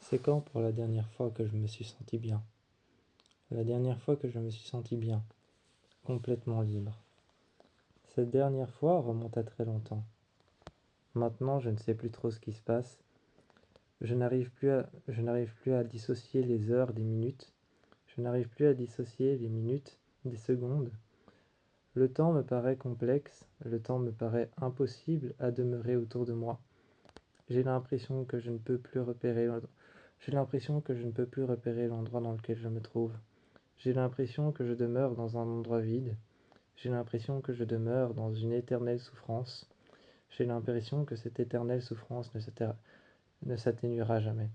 C'est quand pour la dernière fois que je me suis senti bien? La dernière fois que je me suis senti bien, complètement libre. Cette dernière fois remonte à très longtemps. Maintenant, je ne sais plus trop ce qui se passe. Je n'arrive plus à dissocier les heures des minutes. Je n'arrive plus à dissocier les minutes des secondes. Le temps me paraît complexe, le temps me paraît impossible à demeurer autour de moi. J'ai l'impression que je ne peux plus repérer l'endroit dans lequel je me trouve. J'ai l'impression que je demeure dans un endroit vide. J'ai l'impression que je demeure dans une éternelle souffrance. J'ai l'impression que cette éternelle souffrance ne s'atténuera jamais.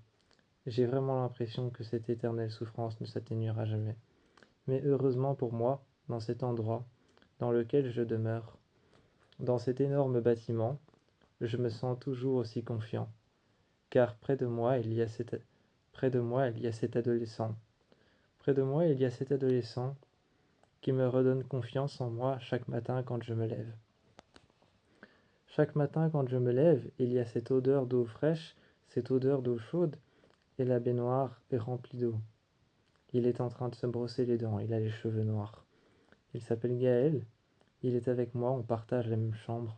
J'ai vraiment l'impression que cette éternelle souffrance ne s'atténuera jamais. Mais heureusement pour moi, dans cet endroit dans lequel je demeure, dans cet énorme bâtiment, je me sens toujours aussi confiant. Car près de moi, il y a cet adolescent. Près de moi, il y a cet adolescent qui me redonne confiance en moi chaque matin quand je me lève. Chaque matin quand je me lève, il y a cette odeur d'eau fraîche, cette odeur d'eau chaude, et la baignoire est remplie d'eau. Il est en train de se brosser les dents, il a les cheveux noirs. Il s'appelle Gaël, il est avec moi, on partage la même chambre.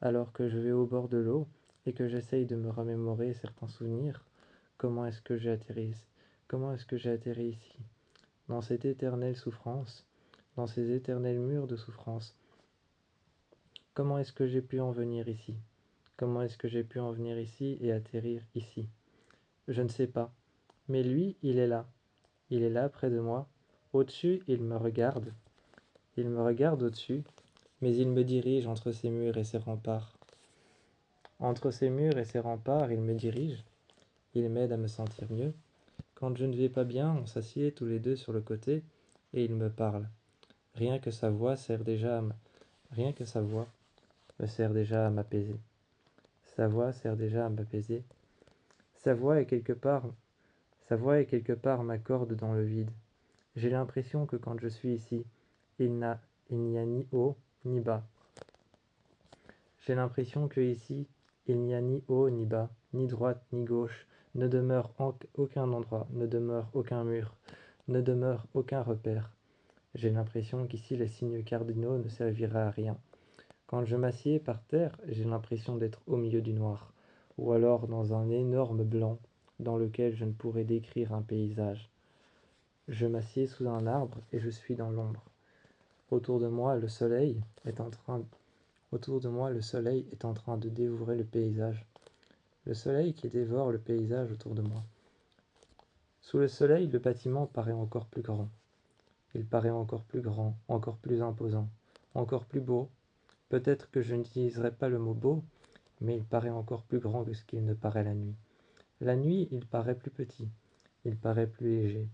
Alors que je vais au bord de l'eau et que j'essaye de me remémorer certains souvenirs, comment est-ce que j'ai atterri ici, dans cette éternelle souffrance, dans ces éternels murs de souffrance? Comment est-ce que j'ai pu en venir ici? Comment est-ce que j'ai pu en venir ici et atterrir ici? Je ne sais pas. Mais lui, il est là. Il est là près de moi. Au-dessus, il me regarde. Il me regarde au-dessus, mais il me dirige entre ces murs et ces remparts. Entre ces murs et ces remparts, il me dirige. Il m'aide à me sentir mieux. Quand je ne vais pas bien, on s'assied tous les deux sur le côté et il me parle. Rien que sa voix Rien que sa voix me sert déjà à m'apaiser. Sa voix sert déjà à m'apaiser. Sa voix est quelque part, Sa voix est quelque part ma corde dans le vide. J'ai l'impression que quand je suis ici, il n'y a ni haut ni bas. J'ai l'impression que ici, il n'y a ni haut ni bas, ni droite ni gauche, ne demeure aucun endroit, ne demeure aucun mur, ne demeure aucun repère. J'ai l'impression qu'ici les signes cardinaux ne serviraient à rien. Quand je m'assieds par terre, j'ai l'impression d'être au milieu du noir, ou alors dans un énorme blanc dans lequel je ne pourrais décrire un paysage. Je m'assieds sous un arbre et je suis dans l'ombre. Autour de moi, le soleil est en train de dévorer le paysage. Le soleil qui dévore le paysage autour de moi. Sous le soleil, le bâtiment paraît encore plus grand. Il paraît encore plus grand, encore plus imposant, encore plus beau. Peut-être que je n'utiliserai pas le mot beau, mais il paraît encore plus grand que ce qu'il ne paraît la nuit. La nuit, il paraît plus petit, il paraît plus léger,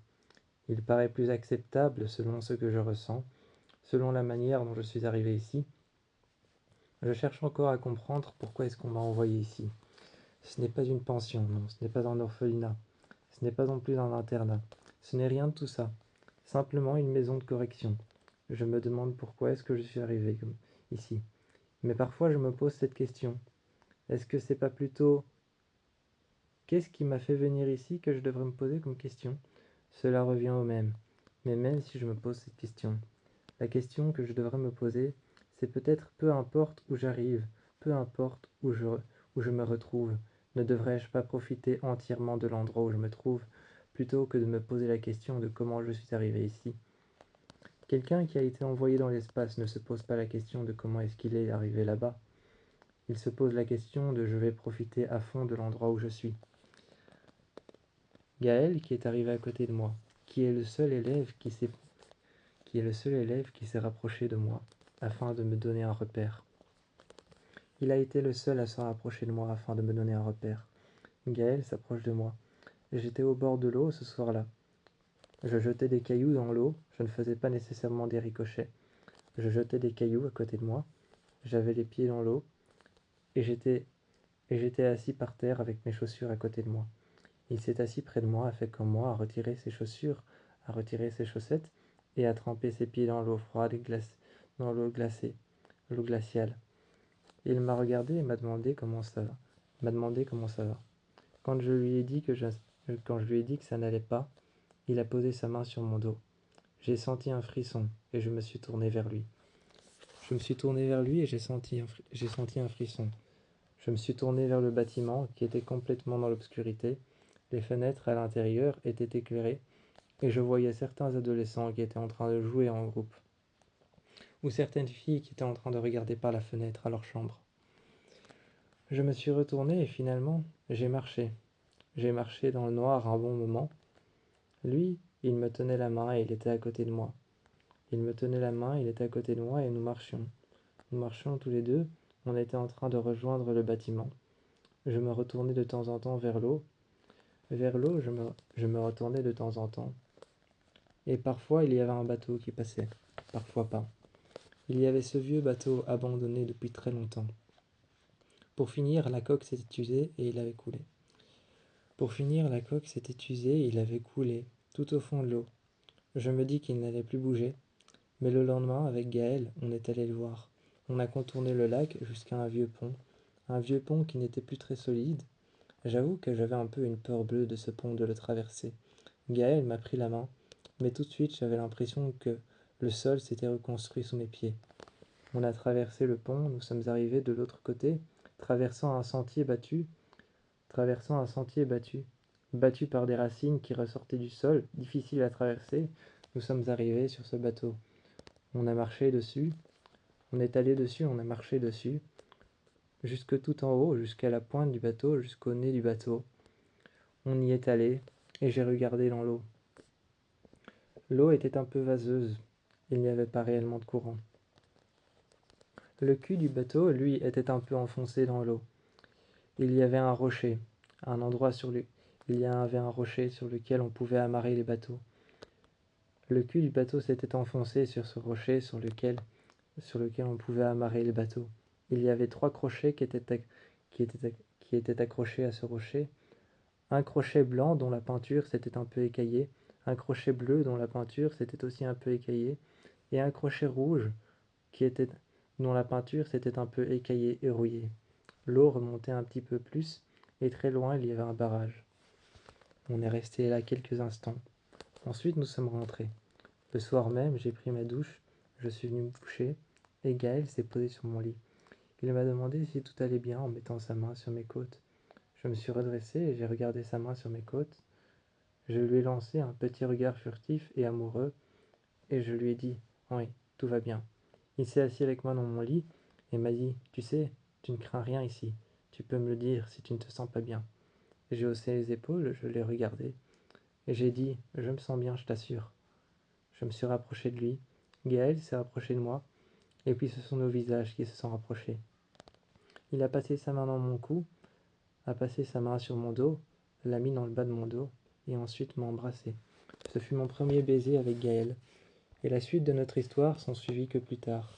il paraît plus acceptable selon ce que je ressens, selon la manière dont je suis arrivé ici. Je cherche encore à comprendre pourquoi est-ce qu'on m'a envoyé ici. Ce n'est pas une pension, non, ce n'est pas un orphelinat, ce n'est pas non plus un internat, ce n'est rien de tout ça, simplement une maison de correction. Je me demande pourquoi est-ce que je suis arrivé ici. Mais parfois je me pose cette question. Est-ce que c'est pas plutôt qu'est-ce qui m'a fait venir ici que je devrais me poser comme question? Cela revient au même. Mais même si je me pose cette question, la question que je devrais me poser, c'est peut-être peu importe où j'arrive, peu importe où je me retrouve, ne devrais-je pas profiter entièrement de l'endroit où je me trouve, plutôt que de me poser la question de comment je suis arrivé ici? Quelqu'un qui a été envoyé dans l'espace ne se pose pas la question de comment est-ce qu'il est arrivé là-bas. Il se pose la question de je vais profiter à fond de l'endroit où je suis. Gaël, qui est arrivé à côté de moi, qui est le seul élève qui s'est rapproché de moi, afin de me donner un repère. Il a été le seul à se rapprocher de moi afin de me donner un repère. Gaël s'approche de moi. J'étais au bord de l'eau ce soir-là. Je jetais des cailloux dans l'eau, je ne faisais pas nécessairement des ricochets. Je jetais des cailloux à côté de moi, j'avais les pieds dans l'eau, et j'étais assis par terre avec mes chaussures à côté de moi. Il s'est assis près de moi, a fait comme moi, a retiré ses chaussures, a retiré ses chaussettes, et a trempé ses pieds dans l'eau froide et dans l'eau glacée, l'eau glaciale. Il m'a regardé et m'a demandé comment ça va. Quand je lui ai dit que ça n'allait pas, il a posé sa main sur mon dos. J'ai senti un frisson et je me suis tourné vers lui. Je me suis tourné vers lui et j'ai senti un frisson. Je me suis tourné vers le bâtiment qui était complètement dans l'obscurité. Les fenêtres à l'intérieur étaient éclairées et je voyais certains adolescents qui étaient en train de jouer en groupe, ou certaines filles qui étaient en train de regarder par la fenêtre à leur chambre. Je me suis retourné et finalement, j'ai marché. J'ai marché dans le noir un bon moment. Lui, il me tenait la main et il était à côté de moi. Il me tenait la main, il était à côté de moi et nous marchions. Nous marchions tous les deux, on était en train de rejoindre le bâtiment. Je me retournais de temps en temps vers l'eau. Vers l'eau, je me retournais de temps en temps. Et parfois, il y avait un bateau qui passait, parfois pas. Il y avait ce vieux bateau abandonné depuis très longtemps. Pour finir, la coque s'était usée et il avait coulé. Pour finir, la coque s'était usée et il avait coulé, tout au fond de l'eau. Je me dis qu'il n'allait plus bouger, mais le lendemain, avec Gaël, on est allé le voir. On a contourné le lac jusqu'à un vieux pont qui n'était plus très solide. J'avoue que j'avais un peu une peur bleue de ce pont de le traverser. Gaël m'a pris la main, mais tout de suite j'avais l'impression que le sol s'était reconstruit sous mes pieds. On a traversé le pont, nous sommes arrivés de l'autre côté, traversant un sentier battu par des racines qui ressortaient du sol, difficile à traverser. Nous sommes arrivés sur ce bateau. On a marché dessus, on est allé dessus, on a marché dessus, jusque tout en haut, jusqu'à la pointe du bateau, jusqu'au nez du bateau. On y est allé, et j'ai regardé dans l'eau. L'eau était un peu vaseuse, il n'y avait pas réellement de courant. Le cul du bateau, lui, était un peu enfoncé dans l'eau. Il y avait un rocher, il y avait un rocher sur lequel on pouvait amarrer les bateaux. Le cul du bateau s'était enfoncé sur ce rocher sur lequel on pouvait amarrer les bateaux. Il y avait 3 crochets qui étaient accrochés à ce rocher. Un crochet blanc dont la peinture s'était un peu écaillée, un crochet bleu dont la peinture s'était aussi un peu écaillée, et un crochet rouge dont la peinture s'était un peu écaillée et rouillée. L'eau remontait un petit peu plus, et très loin il y avait un barrage. On est resté là quelques instants. Ensuite nous sommes rentrés. Le soir même, j'ai pris ma douche, je suis venu me coucher, et Gaël s'est posé sur mon lit. Il m'a demandé si tout allait bien en mettant sa main sur mes côtes. Je me suis redressé et j'ai regardé sa main sur mes côtes. Je lui ai lancé un petit regard furtif et amoureux, et je lui ai dit « Oui, tout va bien ». Il s'est assis avec moi dans mon lit et m'a dit « Tu sais, tu ne crains rien ici, tu peux me le dire si tu ne te sens pas bien ». J'ai haussé les épaules, je l'ai regardé, et j'ai dit « Je me sens bien, je t'assure ». Je me suis rapproché de lui, Gaël s'est rapproché de moi, et puis ce sont nos visages qui se sont rapprochés. Il a passé sa main dans mon cou, a passé sa main sur mon dos, l'a mis dans le bas de mon dos, et ensuite m'a embrassé. Ce fut mon premier baiser avec Gaël, et la suite de notre histoire s'en suivit que plus tard.